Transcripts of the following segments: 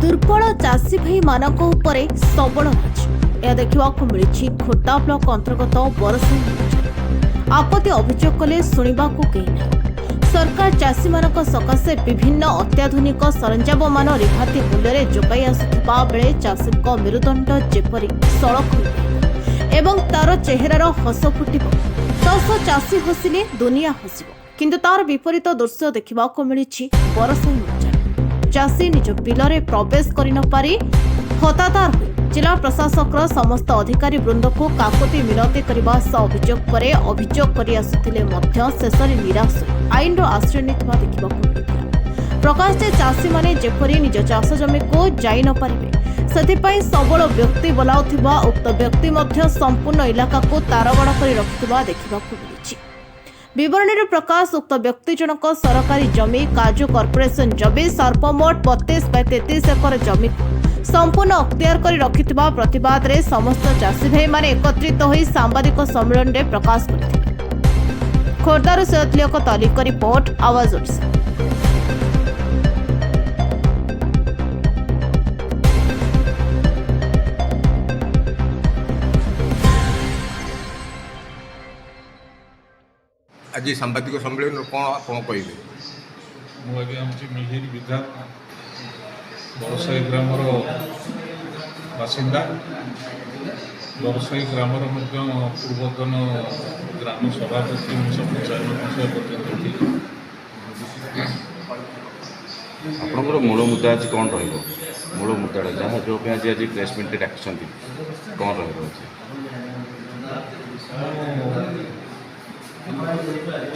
दुर्बल चाषी भाई मानक उपरे सबल राज्य देखा मिली खोर्धा ब्लॉक अंतर्गत बरसाई आपत्ति अभियोग कले शुणा कहीं सरकार चाषी मानक सकाशे विभिन्न अत्याधुनिक सरंजाम मान रिहाती मूल्य जोगाई आसुथिबा बेले चाषी मेरुदंड जेपरी सड़क एवं तार चेहरार हस फुटिब दस चाषी हसिले दुनिया हसिब किंतु तार विपरीत दृश्य देखा मिली बरसाई चाषी निज बिलरे प्रवेश कर नपारी हतातार हुई जिला प्रशासक समस्त अधिकारी वृंद को काकुति मिनती करने सह अभियोग पर अभियोग कर आसुथिले मध्य शेषरे निराश आईन आश्रय देखा मिलता प्रकाश जे चाषी माने जेपरी निज चाष जमी को जाई न पारिबे सेथिपाई सबल व्यक्ति बोलाउथिबा उक्त व्यक्ति मध्य संपूर्ण इलाका को तारबाड़ कर रखिथिबा देखा मिली विवरणी प्रकाश उक्त व्यक्ति जनक सरकारी जमी काजू कॉर्पोरेशन जमी सर्पमोट 32/33 एकर जमी संपूर्ण अख्तियार कर रखिथिबा प्रतिवाद रे समस्त चाषी भाई माने एकत्रित होई सांबादिक सम्मेलन रे प्रकाश करथिले। खोर्धार सैयदलियक तालिका रिपोर्ट आवाज ओडिशा। आज सांबादिक सम्मेलन कौन आप कहे मुझे मिहिर विधान बरसाई ग्रामर बासिंदा बरसाई ग्रामर पूर्वतन ग्राम सभापति 1995 मसीहा पर्यटन आपंकर मूल मुद्दा आज कौन रूल मुद्दा जहाँ जो आज आज प्रेस मीट डाक कौन रही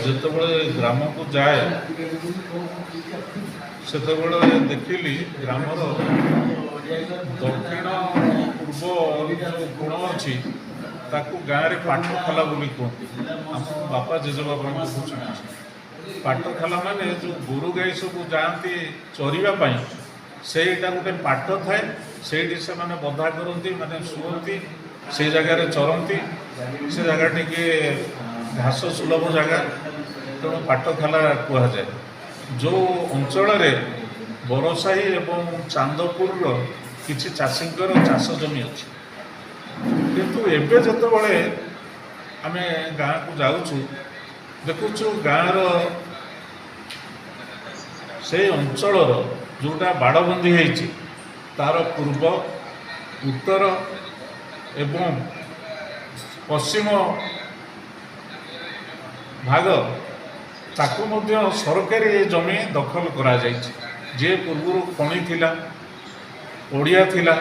जितेबले ग्राम को जाए से देखिली ग्रामर दक्षिण पूर्व जो गुण अच्छी गाँव में पाठखाला बोली कहते आम बापा जेजेबापा बुझी पाठखाला माने जो गोरु गाई सब जाती चरवाई से गोटे पाठ थाए से बधा करती माने शुअती से जगार चरती से जगह टी घास सुलभ जगह तेणु पाठखाला कहुए जो अंचल बरसाई एवं चांदपुर किसी चाषी चाष जमी अच्छी किंतु एबे जतबले आमे गाँ को जाऊँ देखुचु गाँव से अंचल जोटा बाड़बंदी होती तार पूर्व उत्तर एवं पश्चिम भाग ताकू मध्य सरकारी जमी दखल करा जाइछि जे पूर्व खणी थिला ओडिया थिला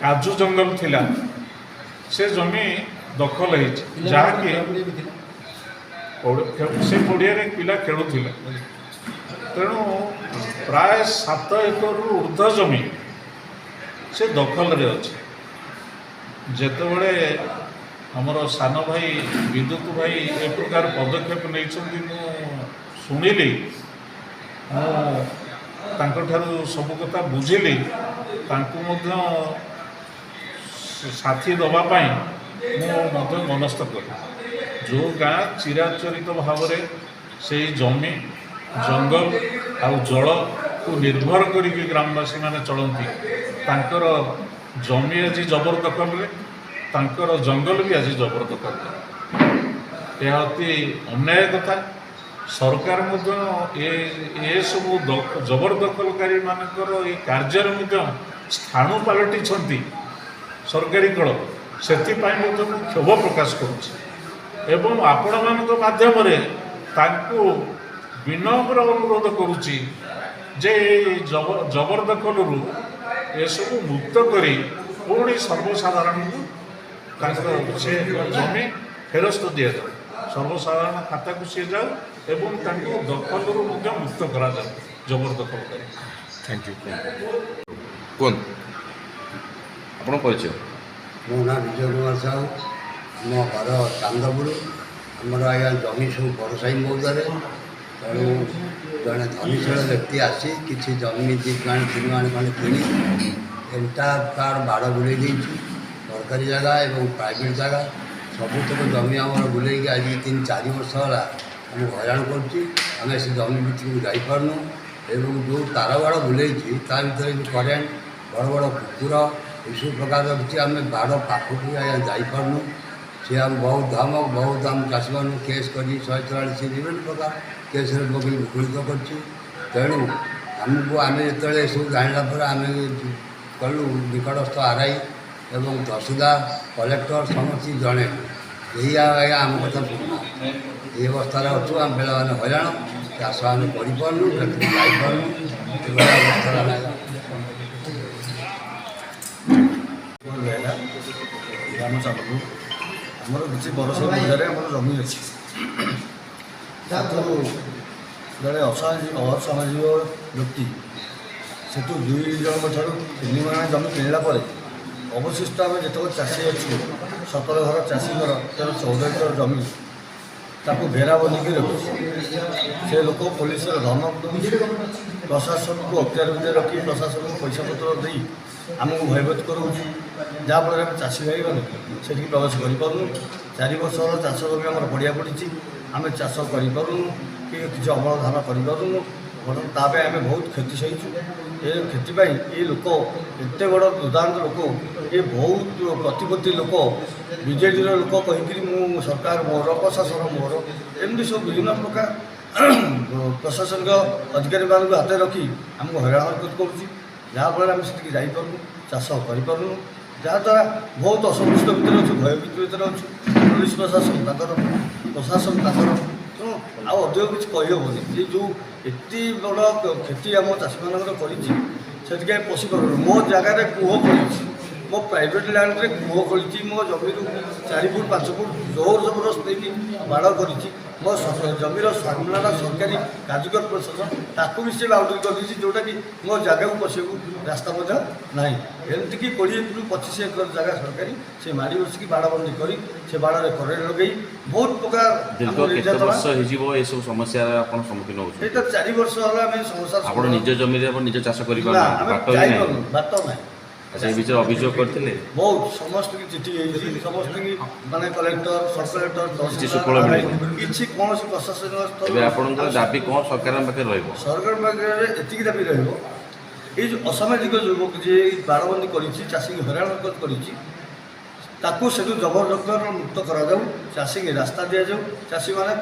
काजू जंगल थिला से जमी दखल होइछि जहाँकि से पड़िया पिला खेलुथिला तेणु प्राय 7 एकड़ ऊर्ध्व जमी से दखल रे अछि जेतेबेले हमर सान भाई विद्युत भाई ए प्रकार पदक्षेप नहीं शुणिली मुझे सब कथा बुझिली साथी दवापाई मुझे मनस्थ कर जो गाँ चिराचरित भाव से जमी जंगल आउ जल को निर्भर करी ग्रामवासी माने चलती तांकर जमी आज जबरदखल रे तांकर जंगल भी आज जबरदखल यह अति अन्याय कथा सरकार ए सब जबरदखलकारी मानकर ये कार्यर स्थाणु पलटि सरकारी कल से क्षोभ प्रकाश करुँच आपण मान माध्यम विनम्र अनुरोध करुच्ची जे जबरदखल ये सब मुक्त करी पुणी सर्वसाधारण से जमी फेरस्त दि जाए सर्वसाधारण खाता को सी जाऊ एवं दखल मुक्त करा जाए जबरदखल कर। थैंक यू कौन आपन परिचय मो ना विजय कुमार साहू मो घर चांदपुर आमर आज्ञा जमी सब बरसाई मौजारे तेणु जड़े धनीशील व्यक्ति आसी किसी जमी 2 आण 3 आण खंडे किणी एंटा तार बाड़ बुले सरकारी जगह एवं प्राइवेट जगह सबुतक जमी आम बुले आज 3-4 वर्ष है आम हैरान करें से जमी भितर को जापारनु ଏବଂ ଯେଉଁ ତାର ବାଡ଼ ବୁଲେଇଛି ତା ଭିତରେ ବି କରେଣ୍ଟ ବଡ଼ ବଡ଼ କୁକୁର ଏସବୁ ପ୍ରକାର କିଛି ଆମେ ବାଡ଼ ପାଖକୁ ଆଜ୍ଞା ଯାଇପାରୁନୁ। ସେ ଆମ ବହୁତ ଧମକ ବହୁତ ଆମ ଚାଷୀମାନଙ୍କୁ କେସ୍ କରି 144 ବିଭିନ୍ନ ପ୍ରକାର କେସ୍ରେ ପକେଇ ବିକଳିତ କରିଛି। ତେଣୁ ଆମକୁ ଆମେ ଯେତେବେଳେ ଏସବୁ ଜାଣିଲା ପରେ ଆମେ କଲୁ ନିକଟସ୍ଥ ଆର୍ଆଇ ଏବଂ ତହସିଲଦାର କଲେକ୍ଟର ସମସ୍ତଙ୍କୁ ଜଣେଇଲୁ। ଏହି ଆଜ୍ଞା ଆମ କଥା ଶୁଣୁନା ଏହି ଅବସ୍ଥାରେ ଅଛୁ। ଆମେ ପିଲାମାନେ ହଇରାଣ, ଚାଷ ଆମେ କରିପାରୁନୁ, କ୍ଷେତ୍ରରେ ଯାଇପାରୁନୁ, ଏଭଳିଆ ଅବସ୍ଥାରେ ଆମେ ରହିଲା ଗ୍ରାମ ଚାଲକୁ ଆମର କିଛି ବରଷ ମଧ୍ୟରେ ଆମର ଜମି ଅଛି। ତାକୁ ଜଣେ ଅସାମାଜିକ ବ୍ୟକ୍ତି ସେଠୁ 2 ଜଣଙ୍କ ଠାରୁ 3 ମାଣ ଜମି କିଣିଲା ପରେ ଅବଶିଷ୍ଟ ଆମେ ଯେତେବେଳେ ଚାଷୀ ଅଛୁ 17 ଘର ଚାଷୀଙ୍କର 14 ଏକର ଜମି ତାକୁ ଘେରାବନ୍ଦିକି ରଖୁଛି। ସେ ଲୋକ ପୋଲିସର ଧମକ ଦେଉଛି, ପ୍ରଶାସନକୁ ଅକ୍ତିଆର ଭିତରେ ରଖି ପ୍ରଶାସନକୁ ପଇସା ପତ୍ର ଦେଇ ଆମକୁ ଭୟଭୀତ କରାଉଛି। ଯାହାଫଳରେ ଆମେ ଚାଷୀ ଭାଇମାନେ ସେଠିକି ପ୍ରବେଶ କରିପାରୁନୁ। 4 ବର୍ଷ ହେଲା ଚାଷ ଜମି ଆମର ପଡ଼ିଆ ପଡ଼ିଛି, ଆମେ ଚାଷ କରିପାରୁନୁ କି କିଛି ଅମଳ ଧାନ କରିପାରୁନୁ। ବର୍ତ୍ତମାନ ତା ପାଇଁ ଆମେ ବହୁତ କ୍ଷତି ସହିଛୁ। ଏ କ୍ଷତି ପାଇଁ ଏ ଲୋକ ଏତେ ବଡ଼ ଦୁର୍ଦାନ୍ତ ଲୋକ, ଏ ବହୁତ ପ୍ରତିପତ୍ତି ଲୋକ, ବିଜେଡ଼ିର ଲୋକ କହିକିରି ମୁଁ ସରକାର ମୋର, ପ୍ରଶାସନ ମୋର, ଏମିତି ସବୁ ବିଭିନ୍ନ ପ୍ରକାର ପ୍ରଶାସନିକ ଅଧିକାରୀମାନଙ୍କୁ ହାତରେ ରଖି ଆମକୁ ହଇରାଣ ହରକତ କରୁଛି। ଯାହାଫଳରେ ଆମେ ସେଠିକି ଯାଇପାରୁନୁ, ଚାଷ କରିପାରୁନୁ। ଯାହାଦ୍ୱାରା ବହୁତ ଅସନ୍ତୁଷ୍ଟ ଭିତରେ ଅଛୁ, ଭୟଭୀତ ଭିତରେ ଅଛୁ। ପୋଲିସ ପ୍ରଶାସନ ତାଙ୍କର, ପ୍ରଶାସନ ତାଙ୍କର, ତେଣୁ ଆଉ ଅଧିକ କିଛି କହିହେବନି। ଯେ ଯେଉଁ ଏତେ ବଡ଼ କ୍ଷତି ଆମ ଚାଷୀମାନଙ୍କର କରିଛି ସେଠିକି ଆମେ ପଶିପାରୁନୁ। ମୋ ଜାଗାରେ କୂଅ ଖୋଳିଛି, ମୋ ପ୍ରାଇଭେଟ୍ ଲ୍ୟାଣ୍ଡରେ କୂଅ ଖୋଳିଛି, ମୋ ଜମିରୁ 4 ଫୁଟ 5 ଫୁଟ ଜୋର ଜବରଦସ୍ତ ଦେଇକି ବାଡ଼ କରିଛି। ମୋ ଜମିର ସାମ୍ନାଟା ସରକାରୀ କାର୍ଯ୍ୟକର ପ୍ରଶାସନ ତାକୁ ବି ସେ ବାଉଣ୍ଡରୀ କରିଦେଇଛି, ଯେଉଁଟାକି ମୋ ଜାଗାକୁ ପଶିବାକୁ ରାସ୍ତା ମଧ୍ୟ ନାହିଁ। ଏମିତିକି 20 ରୁ 25 ଏକର ଜାଗା ସରକାରୀ ସେ ମାଡ଼ି ବସିକି ବାଡ଼ବନ୍ଦୀ କରି ସେ ବାଡ଼ରେ କରେଣ୍ଟ ଲଗେଇ ବହୁତ ପ୍ରକାର ଦୀର୍ଘ କେତେ ବର୍ଷ ହେଇଯିବ ଏସବୁ ସମସ୍ୟାର ଆପଣ ସମ୍ମୁଖୀନ ହେଉଛନ୍ତି? ଏଇଟା 4 ବର୍ଷ ହେଲା ଆମେ ସମସ୍ୟା ଆପଣ ନିଜ ଜମିରେ ଆପଣ ନିଜ ଚାଷ ଆମେ କରିପାରୁନାହାନ୍ତି, ବାଟ ବି ଯାଇପାରୁନୁ, ନାହିଁ। ବାଟ ନାହିଁ। ସେ ବିଷୟରେ ଅଭିଯୋଗ କରିଥିଲେ? ବହୁତ ସମସ୍ତଙ୍କୁ ଚିଠି ହେଇଛି, ସମସ୍ତଙ୍କୁ ମାନେ କଲେକ୍ଟର, ସବ୍ କଲେକ୍ଟର, କିଛି ସୁଫଳ ମିଳିନି? କିଛି କୌଣସି ପ୍ରଶାସନିକ ଏବେ ଆପଣଙ୍କର ଦାବି କ'ଣ ସରକାରଙ୍କ ପାଖରେ ରହିବ? ସରକାର ପାଖରେ ଏତିକି ଦାବି ରହିବ, ଏଇ ଯେଉଁ ଅସାମାଜିକ ଯୁବକ ଯିଏ ବାଡ଼ବନ୍ଦୀ କରିଛି, ଚାଷୀକି ହଇରାଣ ହରକତ କରିଛି, ତାକୁ ସେଠୁ ଜବରଦଖଲ ମୁକ୍ତ କରାଯାଉ, ଚାଷୀକି ରାସ୍ତା ଦିଆଯାଉ, ଚାଷୀମାନେ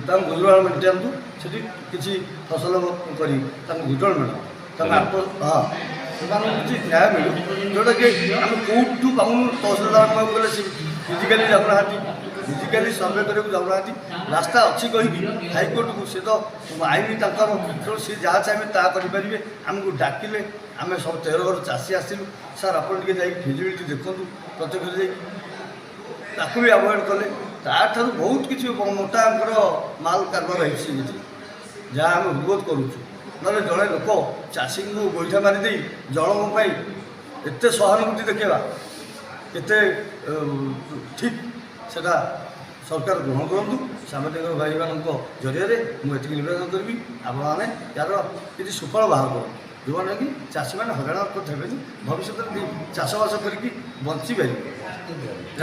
ତାଙ୍କୁ ଗୁଜୁରାଣ ମେଣ୍ଟାନ୍ତୁ, ସେଠି କିଛି ଫସଲ କରି ତାଙ୍କୁ ଗୁଜୁରାଣ ମିଳୁ, ତାଙ୍କୁ ସେମାନଙ୍କୁ କିଛି ନ୍ୟାୟ ମିଳୁ, ଯେଉଁଟାକି ଆମେ କେଉଁଠୁ ପାଉନୁ। ତହସିଲଦାର ପାଖକୁ ଗଲେ ସେ ଫିଜିକାଲି ଯାଉନାହାନ୍ତି, ଫିଜିକାଲି ସର୍ଭେ କରିବାକୁ ଯାଉନାହାନ୍ତି। ରାସ୍ତା ଅଛି କହିକି ହାଇକୋର୍ଟକୁ, ସେ ତ ଆଇନ ତାଙ୍କର, ତେଣୁ ସେ ଯାହା ଚାହିଁବେ ତାହା କରିପାରିବେ। ଆମକୁ ଡାକିଲେ ଆମେ ସବୁ 13 ଘର ଚାଷୀ ଆସିଲୁ, ସାର୍ ଆପଣ ଟିକେ ଯାଇକି ଫିଜିବିଲିଟି ଦେଖନ୍ତୁ, ପ୍ରତ୍ୟକ୍ଷ ଯାଇକି ତାକୁ ବି ଆଭଏଡ଼ କଲେ। ତାଠାରୁ ବହୁତ କିଛି ମୋଟା ଅଙ୍କର ମାଲ କାରବାର ହେଇଛି ସେମିତି, ଯାହା ଆମେ ବିରୋଧ କରୁଛୁ। ନହେଲେ ଜଣେ ଲୋକ ଚାଷୀଙ୍କୁ ଗୋଇଠା ମାରିଦେଇ ଜଣଙ୍କ ପାଇଁ ଏତେ ସହାନୁଭୂତି ଦେଖାଇବା କେତେ ଠିକ୍, ସେଟା ସରକାର ଗ୍ରହଣ କରନ୍ତୁ। ସାମ୍ବାଦିକ ଭାଇମାନଙ୍କ ଜରିଆରେ ମୁଁ ଏତିକି ନିବେଦନ କରିବି, ଆପଣମାନେ ଏହାର କିଛି ସୁଫଳ ବାହାର କରନ୍ତୁ, ଯେଉଁମାନେ କି ଚାଷୀମାନେ ହଇରାଣ ହରକତ ହେବେନି, ଭବିଷ୍ୟତରେ ଚାଷବାସ କରିକି ବଞ୍ଚିପାରିବେ।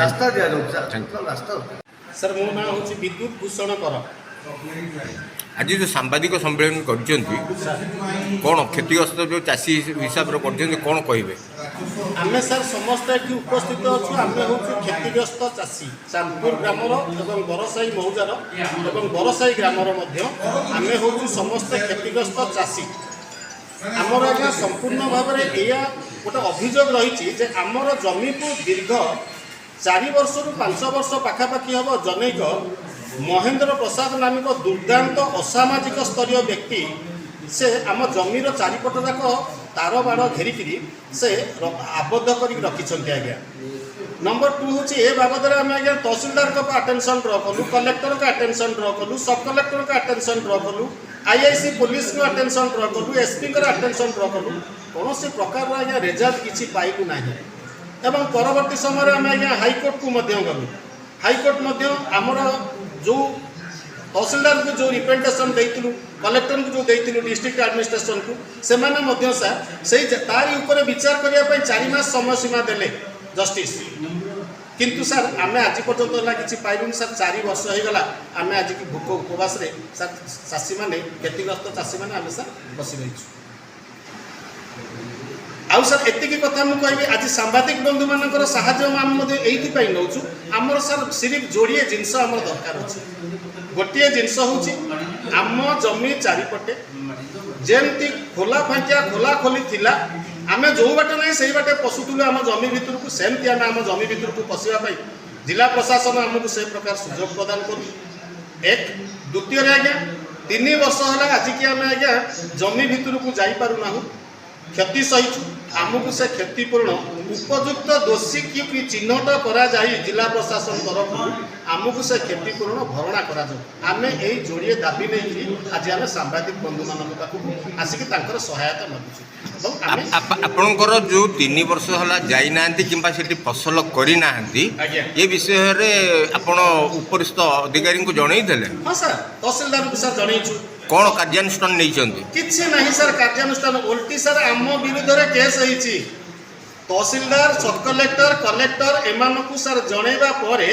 ରାସ୍ତା ଦିଆଯାଉ, ରାସ୍ତା। ସାର୍ ମୋ ନାଁ ହେଉଛି ବିଦ୍ୟୁତ ଭୂଷଣ କର। ଆଜି ଯେଉଁ ସାମ୍ବାଦିକ ସମ୍ମିଳନୀ କରିଛନ୍ତି, କ'ଣ କ୍ଷତିଗ୍ରସ୍ତ ଯେଉଁ ଚାଷୀ ହିସାବରେ କରିଛନ୍ତି କ'ଣ କହିବେ? ଆମେ ସାର୍ ସମସ୍ତେ ଏଠି ଉପସ୍ଥିତ ଅଛୁ। ଆମେ ହେଉଛୁ କ୍ଷତିଗ୍ରସ୍ତ ଚାଷୀ, ଚାନ୍ଦପୁର ଗ୍ରାମର ଏବଂ ବରସାଇ ମୌଜାର ଏବଂ ବରସାଇ ଗ୍ରାମର ମଧ୍ୟ ଆମେ ହେଉଛୁ ସମସ୍ତେ କ୍ଷତିଗ୍ରସ୍ତ ଚାଷୀ। ଆମର ଆଜ୍ଞା ସମ୍ପୂର୍ଣ୍ଣ ଭାବରେ ଏଇଆ ଗୋଟେ ଅଭିଯୋଗ ରହିଛି ଯେ ଆମର ଜମିକୁ ଦୀର୍ଘ 4 ବର୍ଷରୁ 5 ବର୍ଷ ପାଖାପାଖି ହେବ ଜନୈକ ମହେନ୍ଦ୍ର ପ୍ରସାଦ ନାମକ ଦୁର୍ଦାନ୍ତ ଅସାମାଜିକ ସ୍ତରୀୟ ବ୍ୟକ୍ତି ସେ ଆମ ଜମିର ଚାରିପଟ ଯାକ ତାର ବାଡ଼ ଘେରିକିରି ସେ ଆବଦ୍ଧ କରିକି ରଖିଛନ୍ତି ଆଜ୍ଞା। ନମ୍ବର 2 ହେଉଛି ଏ ବାବଦରେ ଆମେ ଆଜ୍ଞା ତହସିଲଦାରଙ୍କ ଆଟେନସନ୍ ଡ୍ର କଲୁ, କଲେକ୍ଟରଙ୍କ ଆଟେନସନ୍ ଡ୍ର କଲୁ, ସବ୍ କଲେକ୍ଟରଙ୍କ ଆଟେନସନ୍ ଡ୍ର କଲୁ, ଆଇଆଇସି ପୋଲିସଙ୍କ ଆଟେନସନ୍ ଡ୍ର କଲୁ, ଏସ୍ପିଙ୍କର ଆଟେନସନ୍ ଡ୍ର କଲୁ। କୌଣସି ପ୍ରକାରର ଆଜ୍ଞା ରେଜଲ୍ଟ କିଛି ପାଇଲୁ ନାହିଁ। ଏବଂ ପରବର୍ତ୍ତୀ ସମୟରେ ଆମେ ଆଜ୍ଞା ହାଇକୋର୍ଟକୁ ମଧ୍ୟ ଗଲୁ। ହାଇକୋର୍ଟ ମଧ୍ୟ ଆମର ଯେଉଁ ତହସିଲଦାରଙ୍କୁ ଯେଉଁ ରିପ୍ରେଜେଣ୍ଟେସନ୍ ଦେଇଥିଲୁ, କଲେକ୍ଟରଙ୍କୁ ଯେଉଁ ଦେଇଥିଲୁ ଡିଷ୍ଟ୍ରିକ୍ଟ ଆଡମିନିଷ୍ଟ୍ରେସନକୁ, ସେମାନେ ମଧ୍ୟ ସାର୍ ସେଇ ତାରି ଉପରେ ବିଚାର କରିବା ପାଇଁ 4 ମାସ ସମୟସୀମା ଦେଲେ ଜଷ୍ଟିସ୍। किंतु सर आम आज पर्यटन किसी पाइलुनि सर 4 वर्ष होगा आम आज की भोक उपवास सर चाषी मैंने क्षतिग्रस्त चाषी मैंने आम सर बस रही आउ सर एतिकी कथा मुझे कहि आज सांबादिक बंधु मानकर साहाय्य आम नौ आमर सर सिर्फ जोड़े जिनस आम दरकार अच्छे गोटे जिनस हूँ आम जमी चारिपटे जेमती खोला फांकिया खोला खोली थिला आमे जो बाटे नहीं से बाटे पशुलु आम जमी भितर को सेमती आम आम जमी भितर को पशिया जिला प्रशासन आमको से प्रकार सुजोग प्रदान कर एक द्वितीय आज्ञा 3 वर्ष है आज की आम आज्ञा जमी भितर को जापारूना क्षति सहीचु आमको से क्षतिपूर्ण उपयुक्त दोषी की चिन्हट करा जिला प्रशासन तरफ आमको से क्षतिपूर्ण भरणा करा आम यही जोड़े दाबी नहीं आज आम सांबादिक बंधु मान पाखक आसिक सहायता मागुचु आपणकर जो 3 वर्ष है जाइना कि फसल करना ये विषय आपण उपरिस्थ अधिकारी को जनई हाँ सर तहसिलदार को सर जनईचु कौन कार्यानुष्ठान नहीं किसी नहीं सर कार्यानुष्ठान उल्टी सर आम विरुद्ध में केस होती तहसिलदार सब कलेक्टर कलेक्टर एमानकु सर जनइबा परे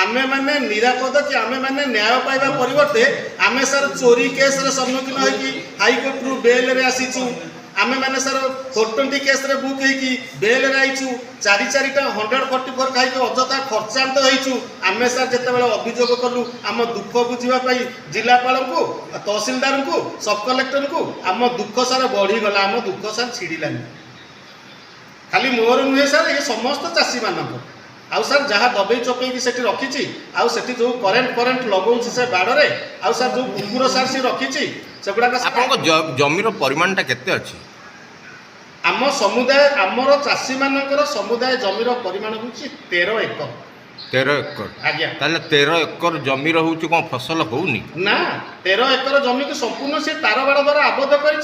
आमे माने निरापद कि आमे माने न्याय पाइबा परिवर्ते आमे सर चोरी केस रे सम्मुखीन होई हाईकोर्ट रु बेल रे आसीचु आमे माने सर 420 केस रे बुक हेकी बेल रे आइचु 4-4टा 144 खाई के अजता खर्चांत होइचु आमे सर जते बेले अभियोग कलु आम दुख बुझिबा पई जिलापाल को तहसीलदार को सब कलेक्टर को आम दुख सर बढ़ी गला आम दुख सर छिड़िलानी खाली मोर नुहे सर ये समस्त चाषी मानक आउ सर जहाँ दबे चपे से रखी आउ से जो करेन्ट लगौर से बाड़े आउ सर जो कुकुर सार सी रखी से गुड़ा जमीर परिमाण केते अछि आम समुदाय आमर चाषी मानकर समुदाय जमीर परिमाण हूँ 13 एकर 13 एकर आज्ञा 13 एकर जमीर हूँ कौन फसल होनी ना 13 एकर जमी को संपूर्ण से तार बाड़ द्वारा आबद्ध कर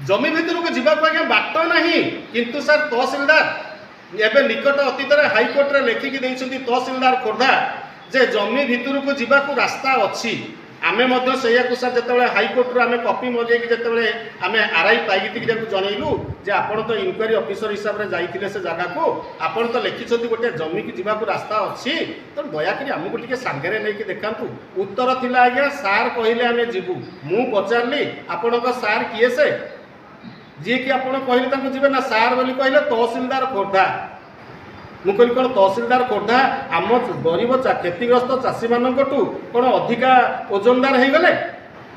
जमी भितर को जीवा आज्ञा बाट नहीं किंतु सर तहसिलदार एवं निकट अतीत हाईकोर्ट रे लेखिकी देइछन्ती तहसिलदार खोर्धा जे जमी भितर को जीवा को रास्ता अच्छी आमे मध्य सैया को सर जते हाईकोर्ट रो आमे कॉपी मजे कि जते आमे आरआई पाइगिति कि जनइलु जे आपण तो इनक्वारी ऑफिसर हिसाब रे जाइथिले से जगह को आपण तो लिखिछन्ती गोटे जमी की जीवा को रास्ता अच्छी तो दया करी हमको टिके सांगरे नै कि देखांतु उत्तर थिला आज्ञा सार कहिले आमे जीवु मु पचारली आपण को सार किए से जी कि आप कहले जीवे ना सार बोली कहले तहसिलदार खोर्धा मुझे कौन तहसिलदार खोर्धा आम गरीब क्षतिग्रस्त चाषी मान कौन अधिका ओजनदार हो गले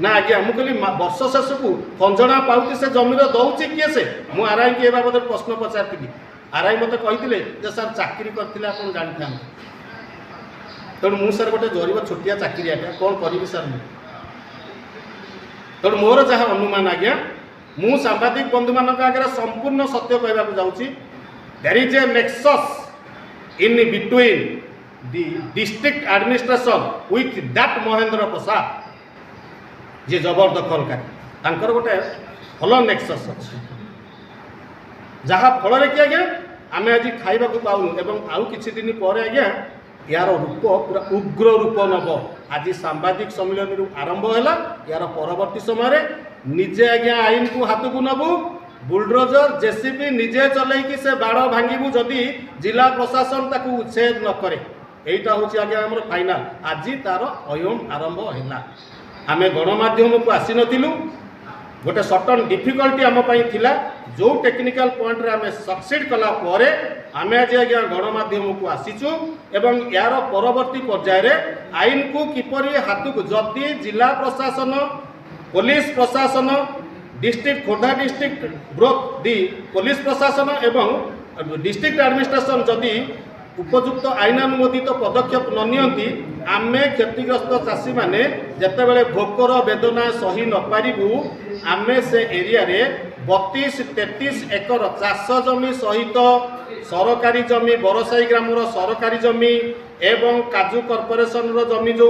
ना आज्ञा मुझे कहली वर्ष शेष को खंजना पाऊँ से जमीर दौची किए से मु आरआई की बाबद प्रश्न पचारि आरआई मत कही सर चाकरी करते आप जानी था तेणु मु सर गोटे गरीब छोटिया चाकरी आज्ञा कौन करी सर तेणु मोर जहाँ अनुमान आज्ञा मु सांबादिक बंधु मान आगे संपूर्ण सत्य कहवाक जाऊँगी there is a nexus in between the district administration with that Mahendra Prasad जे जबरदखलकारी गोटे भल नेक्सस अच्छे जहाँ फल कि आज्ञा आम आज खाइबा पाऊनु एवं आउ किछि दिन पर आज्ञा यार रूप पूरा उग्र रूप नब आज सांबादिक सम्मेलन आरंभ है यार परवर्ती समय निजे आज्ञा आईन को हाथ को नबू बुलडोजर जेसीबी निजे चलैकी से बाड़ भांगू जदि जिला प्रशासन ताकू उच्छेद न करे यहीटा हूँ आज्ञा आम फाइनाल आज तार अयम आरंभ है आम गणमाध्यम को आसी नथिलु गोटे सर्टन डिफिकल्टी आम थिला जो टेक्निकल पॉइंट रे आम सक्सीड कला परे आम आज आज्ञा गणमाध्यम को आसीचु एवं यार परवर्ती पर्याय आईन को किपरि हाथ को जदि जिला प्रशासन पुलिस प्रशासन डिस्ट्रिक्ट खोर्धा डिस्ट्रिक्ट ब्रोक दी पुलिस प्रशासन एवं डिस्ट्रिक्ट एडमिनिस्ट्रेशन जदि उपयुक्त आईनानुमोदित पदक्षेप न नियंती आमे क्षतिग्रस्त चाषी माने जेतेबेले भोकर वेदना सही न पारिबु आमे से एरिया रे 32-33 एकर चाष जमी सहित सरकारी जमी बरसाई ग्रामर सरकारी जमी एवं काजू कॉर्पोरेशन रो जमी जो